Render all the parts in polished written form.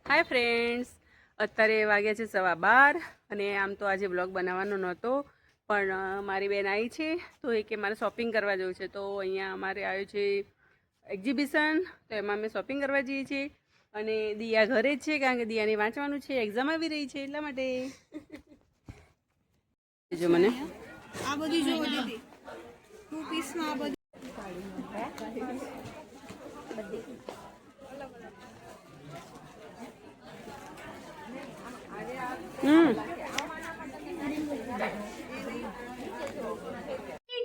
Hi friends, અત્યારે વાગ્યા છે 12:15 અને આમ તો આજે બ્લોગ બનાવવાનો નહોતો, પણ મારી બેન આવી છે તો એ કે મારે શોપિંગ કરવા જવું છે. તો અહીંયા અમારે આવ્યું છે એક્ઝિબિશન, તો એમાં અમે શોપિંગ કરવા જઈએ છીએ. અને દિયા ઘરે જ છે કારણ કે દિયાને વાંચવાનું છે, એક્ઝામ આવી રહી છે એટલા માટે. જો મને આ બધી જો દીદી 2 પીસમાં આ બધી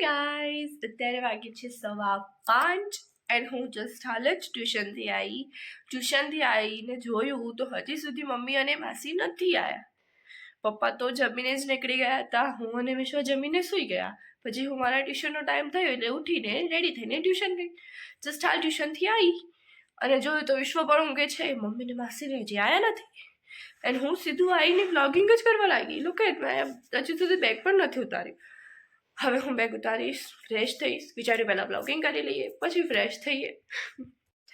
ગાઈઝ અત્યારે વાગે છે 5:15 એન્ડ હું જસ્ટ હાલ જ ટ્યુશનથી આવીને જોયું તો હજી સુધી મમ્મી અને માસી નથી આવ્યા. પપ્પા તો જમીને જ નીકળી ગયા હતા. હું અને વિશ્વ જમીને સૂઈ ગયા. પછી હું મારા ટ્યુશનનો ટાઈમ થયો એટલે ઉઠીને રેડી થઈને ટ્યુશન ગઈ. જસ્ટ હાલ ટ્યુશનથી આવી અને જોયું તો વિશ્વ પણ ઊંઘે છે, મમ્મીને માસીને હજી આવ્યા નથી. એન્ડ હું સીધું આવીને બ્લોગિંગ જ કરવા લાગી. લુક એટ મેં હજી સુધી બેગ પણ નથી ઉતાર્યું. હવે હું બેગ ઉતારીશ, ફ્રેશ થઈશ, વિચાર્યું પહેલાં બ્લોગિંગ કરી લઈએ પછી ફ્રેશ થઈએ.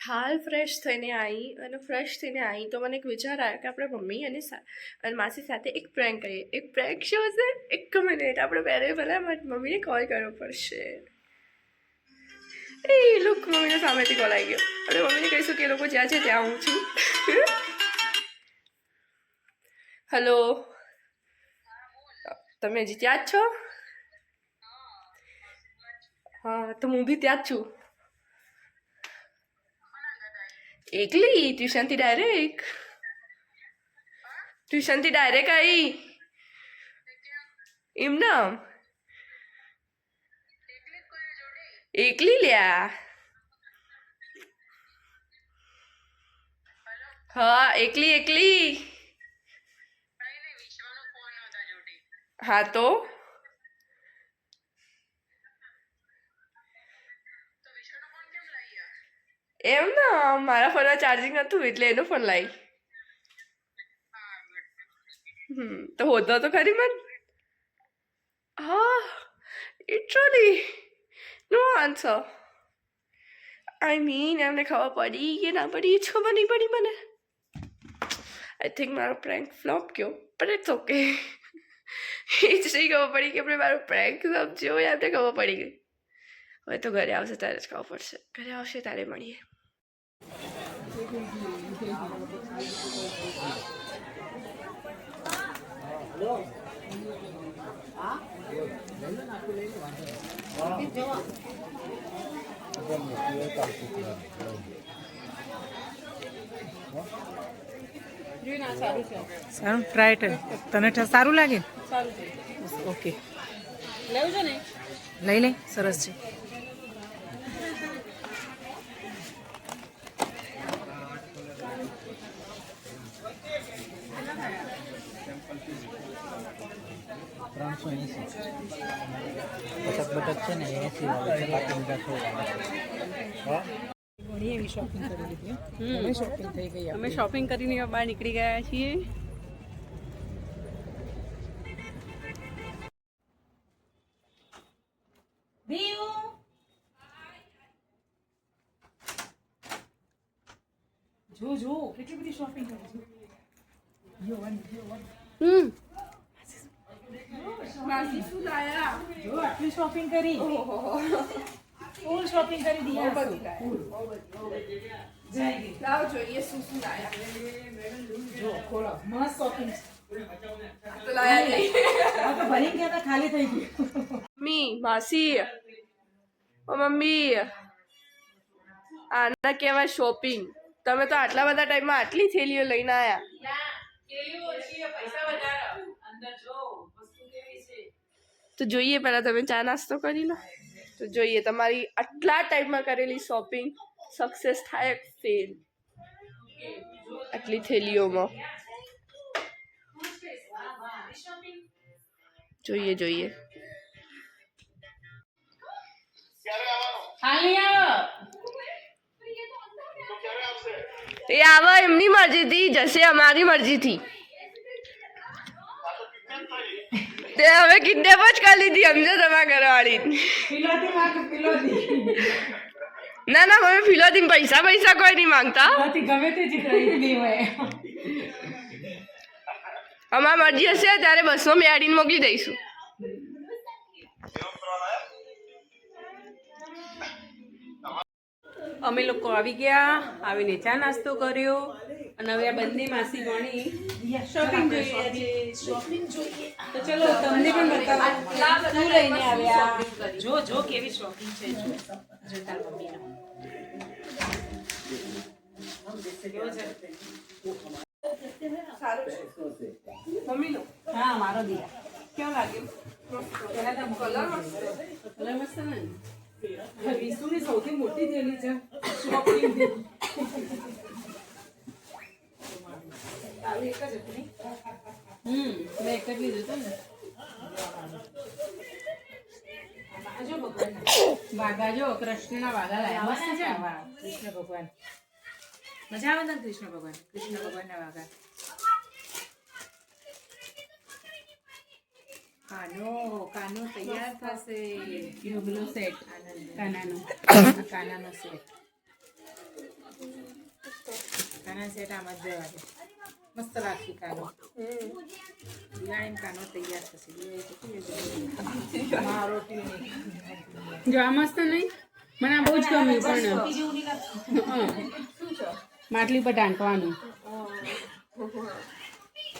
હાલ ફ્રેશ થઈને આવી અને ફ્રેશ થઈને આવી તો મને એક વિચાર આવ્યો કે આપણે મમ્મી અને માસી સાથે એક પ્રેન્ક કરીએ. એક પ્રેન્ક શો છે. એક મિનિટ, આપણે પહેલાં મમ્મીને કોલ કરવો પડશે. એ લુક, મમ્મીને સામેથી કોલ આવી ગયો. આપણે મમ્મીને કહીશું કે એ લોકો જ્યાં છે ત્યાં હું છું. હલો, તમે હજી ત્યાં જ છો? હા, તો હું બી ત્યાં જ છું. એકલી? ટ્યુશનથી ડાયરેક્ટ આવી એમ નામ એકલી લ્યા. હા, એકલી. હા તો એમ ના, મારા ફોનમાં ચાર્જિંગ હતું એટલે એનો ફોન લાવી. તો હોતો તો ખરી મન. હા, ઇટરલી નો આન્સર. આઈ મીન એમને ખબર પડી કે ના પડી જ ખબર નહીં પડી મને. આઈ થિંક મારો પ્રેન્ક ફ્લોપ ગયો, બટ ઇટ્સ ઓકે. એ જ નહીં ખબર પડી કે આપણે મારો પ્રેન્ક સમજ્યો હોય, એમને ખબર પડી ગઈ. હવે તો ઘરે આવશે ત્યારે જ ખબર પડશે. ઘરે આવશે ત્યારે મળીએ. સારું ટ્રાય તને સારું લાગે? ઓકે, લેવું છે ને? લઈ લે, સરસ છે. બટક છે ને 80 વાળું છે, બાકી બધા 100 વાળું. ઘણી એવી શોપિંગ કરી લીધી. અમે શોપિંગ થઈ ગઈ. અમે શોપિંગ કરીને બહાર નીકળી ગયા છીએ. જો કેટલી બધી શોપિંગ કરી છે. માસી શું લાયા? જો આટલી શોપિંગ કરી, ફૂલ શોપિંગ કરી દીધી. લાવો જોઈએ શું લાયા. જો ખોલો, મસ્ત શોપિંગ. તો લાયા નહીં. આ તો ભરી ગયા હતા, ખાલી થઈ ગયું. મમ્મી, માસી, ઓ મમ્મી, આના કહેવાય શોપિંગ. તમે તો આટલા બધા ટાઈમમાં આટલી થેલીઓ લઈને આવ્યા. તો જોઈએ પહેલા તમે ચા નાસ્તો કરી લો તો જોઈએ તમારી આટલા ટાઈમમાં કરેલી શોપિંગ સક્સેસ થાય ફેલ આટલી થેલીઓમાં. જોઈએ. એ આવા એમની મરજીથી જશે, અમારી મરજીથી. તે હવે કિડનેપ જ કરી લીધી, સમજો તમારા ઘરવાળી. ના મમ્મી, ફિલોથી પૈસા કોઈ નહીં માંગતા. ગમે તે અમારી મરજી હશે ત્યારે બસમાં બેહાડીને મોકલી દઈશું. અમે લોકો આવી ગયા, આવીને ચા નાસ્તો કર્યો અને હવે આ બંને માસી ભણી શોપિંગ જોઈએ આજે. શોપિંગ જોઈએ. તો ચલો તમને પણ બતાવો શું લઈને આવ્યા. જો કેવી શોપિંગ છે જો તાર મમ્મીનો. મમ્મી લો. હા મારો દિયા કેવો લાગ્યો? કલર મસ્ત ને. વિશુની સૌથી મોટી થયેલી છે શોપિંગ. મેં એક જ લીધું હતું ને. વાઘા જો કૃષ્ણના વાઘા લાયા મસ્ત છે આવા. કૃષ્ણ ભગવાન મજા આવે ને કૃષ્ણ ભગવાનના વાગા. કાનો તૈયાર થશે. પેલો સેટ કાનાનો. કાનાનો સેટ. કાના સેટ આમાં જ જવા દે. મસ્ત રાખી કાનો. દિવાળીમાં કાનો તૈયાર થશે. મારો જો આ મસ્ત નહીં મને આ બહુ જ ગમ્યું પણ માટલી પર ટાંકવાનું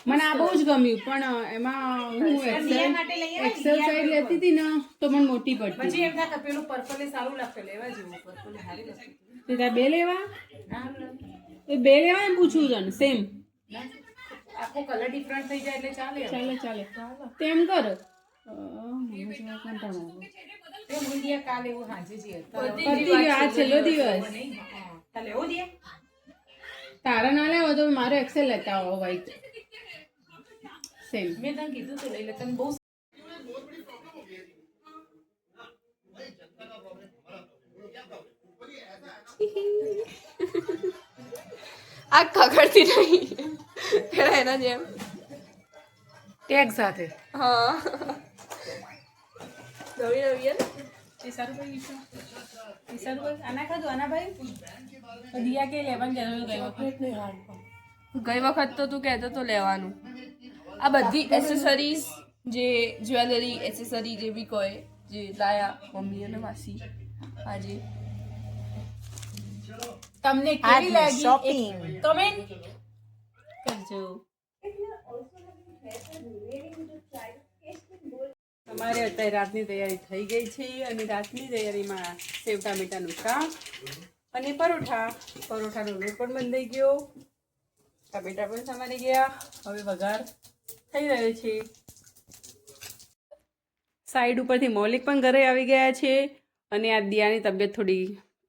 મને આ બહુ જ ગમ્યું પણ એમાં હું એક્સેલ સાઈડ લેતી હતી ને તો મને મોટી પડતી. પછી એમ થાય કે પેલું પર્પલ સારું લાગતું લેવા જેવું. પર્પલ સારી લાગતું. તે તાર બે લેવા એ બે લેવા એમ પૂછવું છે ને સેમ આખો કલર ડિફરન્ટ થઈ જાય એટલે ચાલે. ચાલે તેમ કર તે મુંડિયા કાલે એવું હાજે છે. પતી ગયો આ છેલ્લો દિવસ. તાલે એવું દે. તારા ના લેવો તો મારો એક્સેલ લેતા આવો વ્હાઈટ સેમ. મેં તને કીધું તો લઈ લે. તને બહુ આ ખગડતી નહીં પેલા એના જેમ ટેગ સાથે. હા નવી નવી ને. એ સારું ભાઈ એ સારું ભાઈ આના ખાધું આના ભાઈ તો દિયા કે લેવાનું જરૂર ગઈ વખત. ગઈ વખત તો તું કહેતો તો લેવાનું. આ બધી એસેસરીઝ જે જ્વેલરી એસેસરી જે બી કહે જે લાયા મમ્મી અને માસી આજે. તમને કેવી લાગી કમેન્ટ કરજો. અમારે અત્યારે રાતની તૈયારી થઈ ગઈ છે અને રાતની તૈયારીમાં સેવ ટામેટાનું શાક અને પરોઠાનો લોટ પણ બંધાઈ ગયો. ટામેટા પણ સમારી ગયા. હવે વઘાર થઈ રહ્યો છે. સાઈડ ઉપરથી મૌલિક પણ ઘરે આવી ગયા છે અને આ દિયાની તબિયત થોડી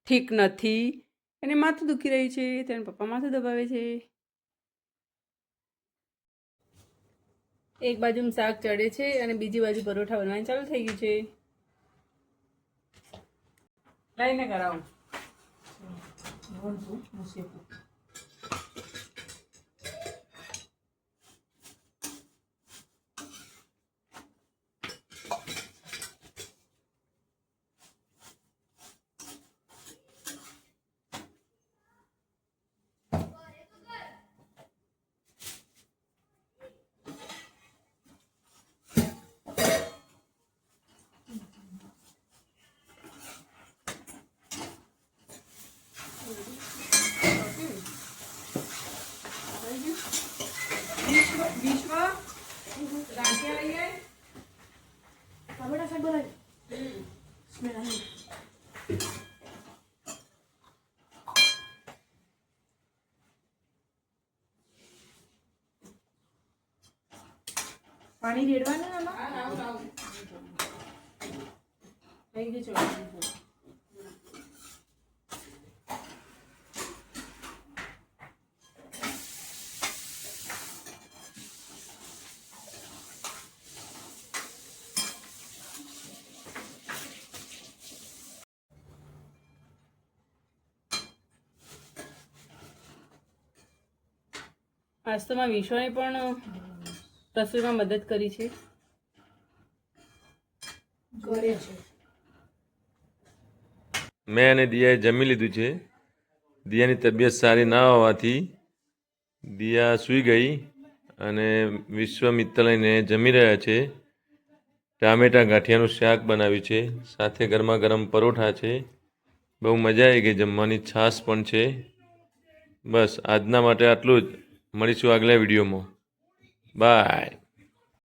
ઠીક નથી. એને માથું દુખી રહ્યું છે. તેના પપ્પા માથું દબાવે છે. એક બાજુ શાક ચડે છે અને બીજી બાજુ પરોઠા બનવાનું ચાલુ થઈ ગયું છે. લઈને કરાવું. વિશ્વ રાંધિયા લઈ આય. પાણી રેડવાનું આમાં થઈ ગયું. આજ તો મારા વિશ્વને પણ રસોઈમાં મદદ કરી છે. મેં અને દિયાએ જમી લીધું છે. દિયાની તબિયત સારી ના હોવાથી દિયા સૂઈ ગઈ અને વિશ્વામિત્ર લઈને જમી રહ્યા છે. ટામેટા ગાંઠિયાનું શાક બનાવ્યું છે, સાથે ગરમા ગરમ પરોઠા છે. બહુ મજા આવી ગઈ, જમવાની છાશ પણ છે. બસ આજના માટે આટલું જ. મળીશું આગલા વિડીયોમાં. બાય.